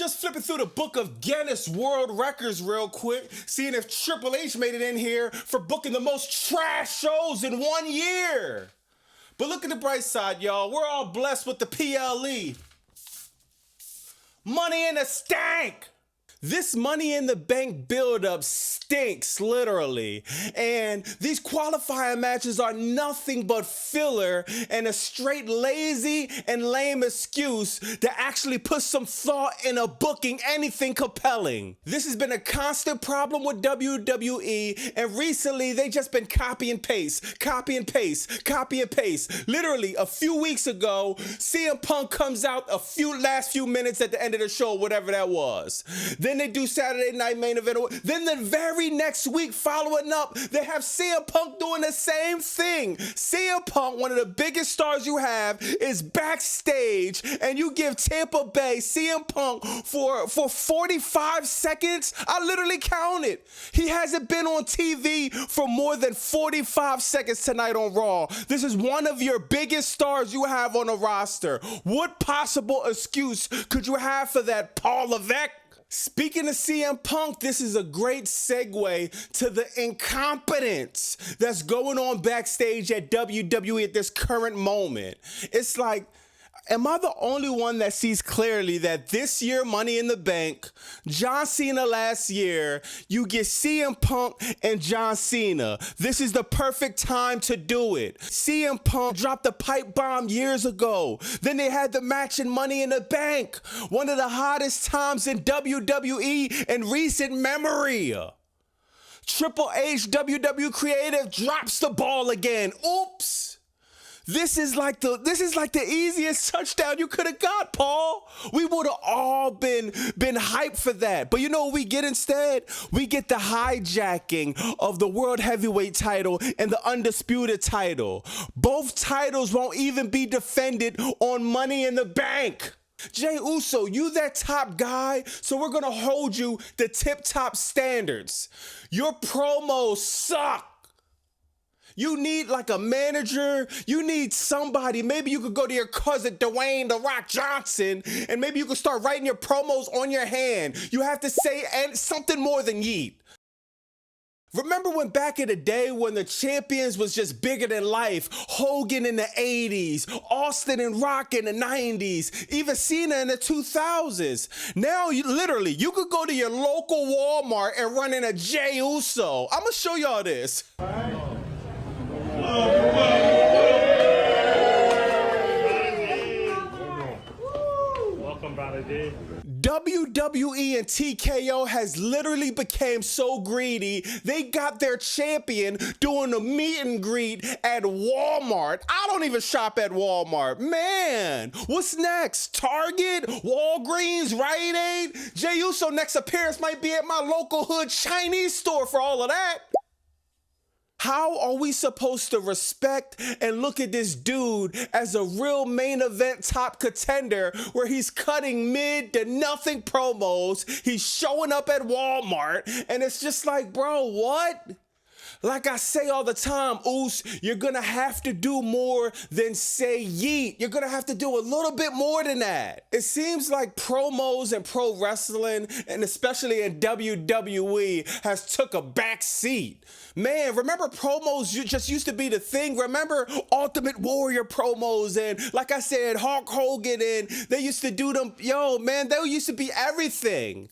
Just flipping through the book of Guinness World Records real quick, seeing if Triple H made it in here for booking the most trash shows in 1 year. But look at the bright side, y'all. We're all blessed with the PLE. Money in the stank. This Money in the Bank buildup stinks, literally. And these qualifying matches are nothing but filler and a straight lazy and lame excuse to actually put some thought into booking anything compelling. This has been a constant problem with WWE, and recently they just been copy and paste, copy and paste, copy and paste. Literally, a few weeks ago, CM Punk comes out last few minutes at the end of the show, whatever that was. Then they do Saturday Night Main Event. Then the very next week following up, they have CM Punk doing the same thing. CM Punk, one of the biggest stars you have, is backstage, and you give Tampa Bay CM Punk for 45 seconds. I literally counted. He hasn't been on TV for more than 45 seconds tonight on Raw. This is one of your biggest stars you have on the roster. What possible excuse could you have for that, Paul Levesque? Speaking of CM Punk, this is a great segue to the incompetence that's going on backstage at WWE at this current moment. It's like, am I the only one that sees clearly that this year, Money in the Bank, John Cena last year, you get CM Punk and John Cena. This is the perfect time to do it. CM Punk dropped the pipe bomb years ago. Then they had the match in Money in the Bank, one of the hottest times in WWE in recent memory. Triple H, WWE Creative drops the ball again. Oops. This is like the easiest touchdown you could have got, Paul. We would have all been hyped for that. But you know what we get instead? We get the hijacking of the World Heavyweight title and the Undisputed title. Both titles won't even be defended on Money in the Bank. Jey Uso, you that top guy, so we're gonna hold you to tip-top standards. Your promos suck. You need like a manager, you need somebody. Maybe you could go to your cousin, Dwayne "The Rock" Johnson, and maybe you could start writing your promos on your hand. You have to say something more than yeet. Remember when back in the day when the champions was just bigger than life? Hogan in the 80s, Austin and Rock in the 90s, even Cena in the 2000s. Now, you could go to your local Walmart and run in a Jey Uso. I'm gonna show y'all this. Welcome, brother D. WWE and TKO has literally became so greedy, they got their champion doing a meet and greet at Walmart. I don't even shop at Walmart. Man, what's next? Target? Walgreens? Rite Aid? Jey Uso next appearance might be at my local hood Chinese store for all of that. How are we supposed to respect and look at this dude as a real main event top contender where he's cutting mid to nothing promos, he's showing up at Walmart, and it's just like, bro, what? Like I say all the time, Oos, you're gonna have to do more than say yeet. You're gonna have to do a little bit more than that. It seems like promos and pro wrestling, and especially in WWE, has took a back seat. Man, remember promos just used to be the thing? Remember Ultimate Warrior promos and, like I said, Hulk Hogan, and they used to do them. Yo, man, they used to be everything.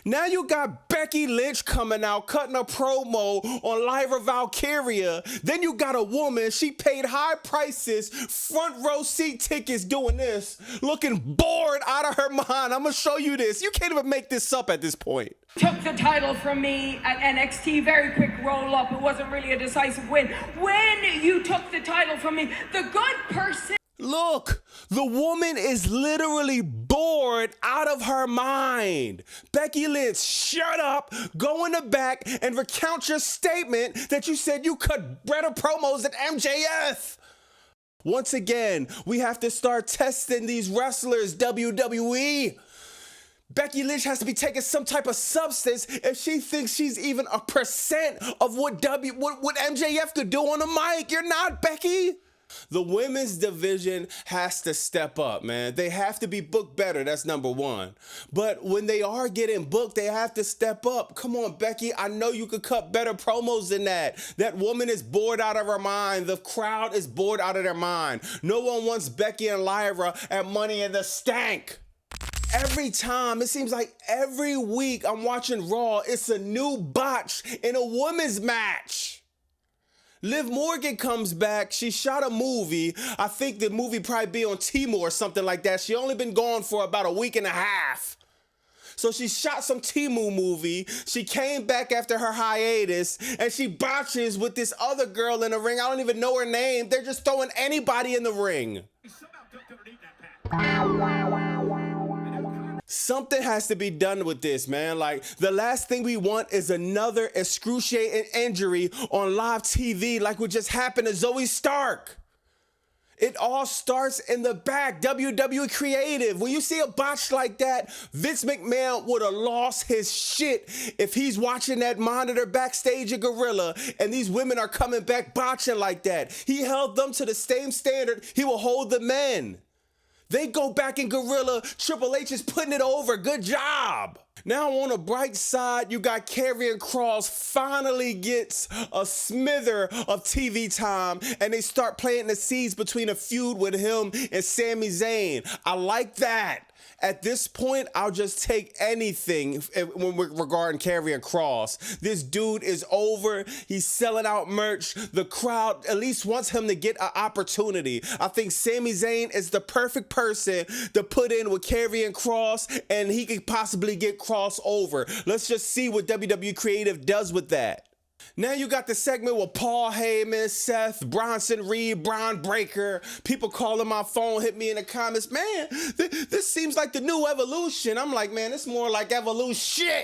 Now you got Becky Lynch coming out, cutting a promo on Lyra Valkyria. Then you got a woman, she paid high prices, front row seat tickets doing this, looking bored out of her mind. I'm gonna show you this. You can't even make this up at this point. Took the title from me at NXT, very quick roll up. It wasn't really a decisive win. When you took the title from me, the good person... Look, the woman is literally bored out of her mind. Becky Lynch, shut up, go in the back and recount your statement that you said you cut better promos than MJF. Once again, we have to start testing these wrestlers, WWE. Becky Lynch has to be taking some type of substance if she thinks she's even a percent of what MJF could do on the mic. You're not, Becky. The women's division has to step up, man. They have to be booked better. That's number one. But when they are getting booked, they have to step up. Come on, Becky. I know you could cut better promos than that. That woman is bored out of her mind. The crowd is bored out of their mind. No one wants Becky and Lyra at Money in the Stank. Every time, it seems like every week I'm watching Raw, it's a new botch in a women's match. Liv Morgan comes back. She shot a movie. I think the movie probably be on Timo or something like that. She only been gone for about a week and a half. So she shot some Timo movie. She came back after her hiatus and she botches with this other girl in the ring. I don't even know her name. They're just throwing anybody in the ring. Something has to be done with this, man. Like, the last thing we want is another excruciating injury on live TV like what just happened to Zoe Stark. It all starts in the back. WWE Creative. When you see a botch like that, Vince McMahon would have lost his shit if he's watching that monitor backstage at Gorilla and these women are coming back botching like that. He held them to the same standard he will hold the men. They go back in Gorilla. Triple H is putting it over. Good job. Now on the bright side, you got Karrion Kross finally gets a smither of TV time and they start planting the seeds between a feud with him and Sami Zayn. I like that. At this point, I'll just take anything when we're regarding Karrion Kross. This dude is over. He's selling out merch. The crowd at least wants him to get an opportunity. I think Sami Zayn is the perfect person to put in with Karrion Kross, and he could possibly get Kross over. Let's just see what WWE Creative does with that. Now you got the segment with Paul Heyman, Seth, Bronson Reed, Braun Breaker. People calling my phone, hit me in the comments. Man, this seems like the new Evolution. I'm like, man, it's more like Evolution.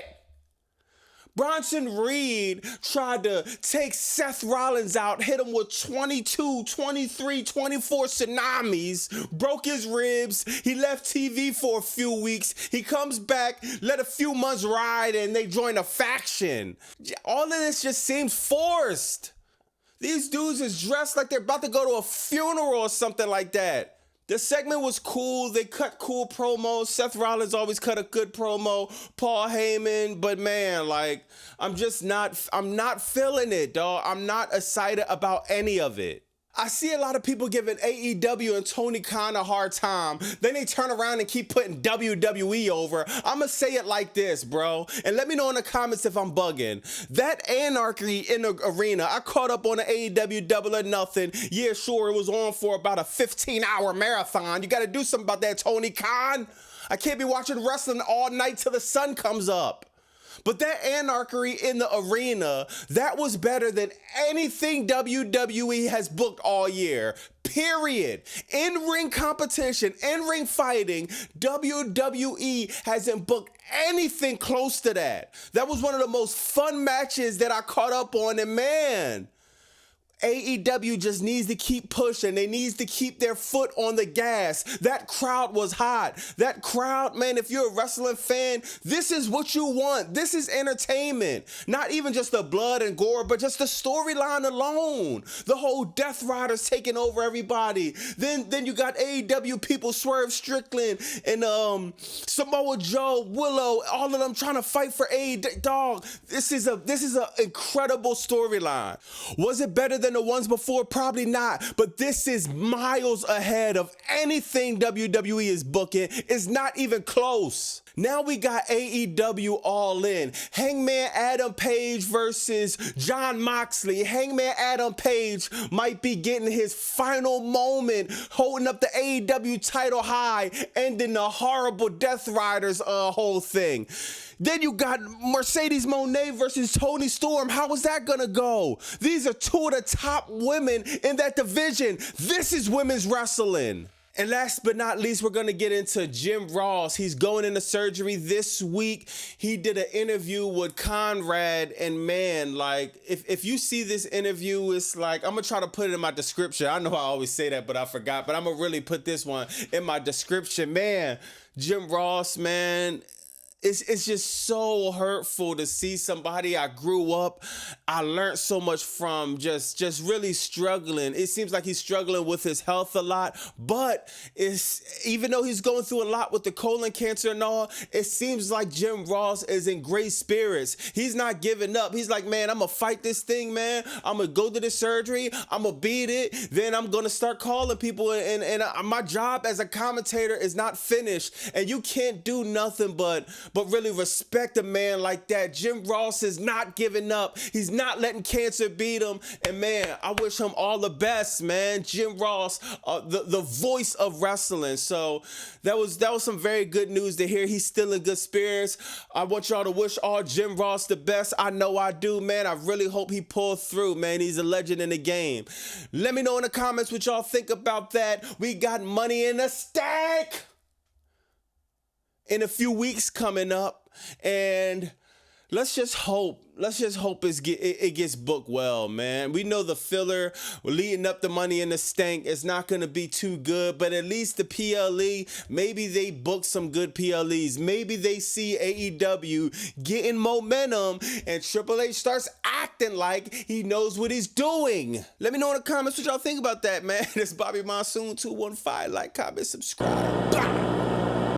Bronson Reed tried to take Seth Rollins out, hit him with 22, 23, 24 tsunamis, broke his ribs. He left TV for a few weeks. He comes back, let a few months ride, and they join a faction. All of this just seems forced. These dudes is dressed like they're about to go to a funeral or something like that. The segment was cool. They cut cool promos. Seth Rollins always cut a good promo. Paul Heyman, but man, like, I'm not feeling it, dog. I'm not excited about any of it. I see a lot of people giving AEW and Tony Khan a hard time. Then they turn around and keep putting WWE over. I'ma say it like this, bro. And let me know in the comments if I'm bugging. That anarchy in the arena, I caught up on the AEW Double or Nothing. Yeah, sure, it was on for about a 15-hour marathon. You gotta do something about that, Tony Khan. I can't be watching wrestling all night till the sun comes up. But that anarchy in the arena, that was better than anything WWE has booked all year. Period. In-ring competition, in-ring fighting, WWE hasn't booked anything close to that. That was one of the most fun matches that I caught up on, and man, AEW just needs to keep pushing. They needs to keep their foot on the gas. That crowd was hot. That crowd, man, if you're a wrestling fan, this is what you want. This is entertainment. Not even just the blood and gore, but just the storyline alone. The whole Death Riders taking over everybody. Then you got AEW people, Swerve Strickland and Samoa Joe, Willow, all of them trying to fight for AEW. Dog, this is an incredible storyline. Was it better than the ones before? Probably not, but this is miles ahead of anything WWE is booking. It's not even close. Now we got AEW All In. Hangman Adam Page versus Jon Moxley. Hangman Adam Page might be getting his final moment, holding up the AEW title high, ending the horrible Death Riders whole thing. Then you got Mercedes Moné versus Toni Storm. How is that gonna go? These are two of the top women in that division. This is women's wrestling. And last but not least, we're gonna get into Jim Ross. He's going into surgery this week. He did an interview with Conrad, and man, like, if you see this interview, it's like, I'm gonna try to put it in my description. I know I always say that, but I forgot, but I'm gonna really put this one in my description. Man, Jim Ross, man, it's just so hurtful to see somebody I grew up, I learned so much from, just really struggling. It seems like he's struggling with his health a lot, but it's, even though he's going through a lot with the colon cancer and all, it seems like Jim Ross is in great spirits. He's not giving up. He's like, man, I'm gonna fight this thing, man. I'm gonna go to the surgery, I'm gonna beat it, then I'm gonna start calling people, and my job as a commentator is not finished, and you can't do nothing but really respect a man like that. Jim Ross is not giving up. He's not letting cancer beat him. And man, I wish him all the best, man. Jim Ross, the voice of wrestling. So that was some very good news to hear. He's still in good spirits. I want y'all to wish all Jim Ross the best. I know I do, man. I really hope he pulls through, man. He's a legend in the game. Let me know in the comments what y'all think about that. We got Money in the Stank in a few weeks coming up, and let's just hope it gets booked well, man. We know the filler leading up to Money in the Stank is not going to be too good, but at least the PLE, maybe they book some good PLEs. Maybe they see AEW getting momentum and Triple H starts acting like he knows what he's doing. Let me know in the comments what y'all think about that, man. It's Bobby Monsoon 215. Like, comment, subscribe. Blah.